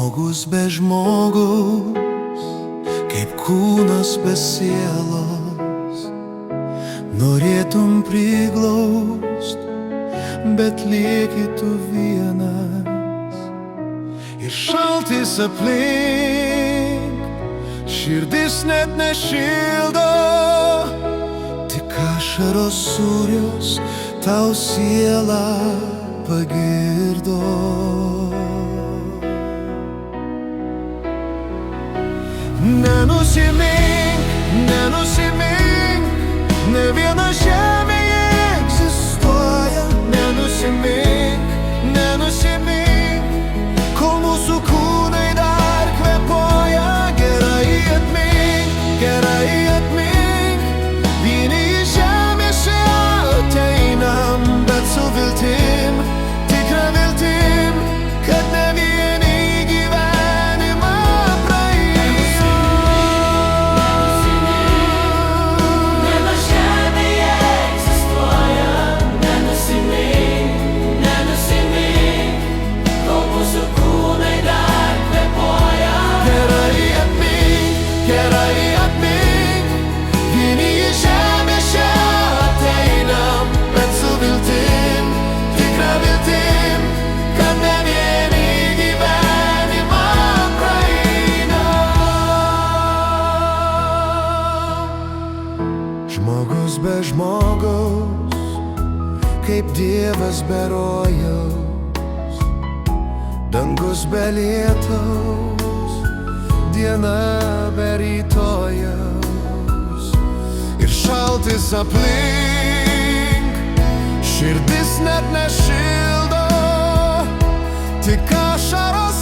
Žmogus be žmogaus, kaip kūnas be sielos. Norėtum priglaust, bet lieki tu vienas. Ir šaltis aplink, širdis net nešildo. Tik ašaros sūrios tau sielą pagirdo. Nenusimink, nenusimink, ne viena žemėje egzistuoja. Nenusimink, nenusimink, kol mūsų kūnai dar kvėpuoja. Gerai atmink, vieni į žemę čia ateinam, bet su viltim, tikra viltim, kad ne vieni gyvenimą praėjom. Viena žemėje egzistuoja. Nenusimink, nenusimink, kol mūsų kūnai dar kvėpuoja. Gerai atmink, vieni į žemę čia ateinam, bet su viltim, tikra viltim, kad ne vieni gyvenimą praeinam. Žmogus be žmogaus, kaip Dievas be rojaus, dangus be lietaus, diena be rytojaus. Ir šaltis aplink, širdis net nešildo. Tik ašaros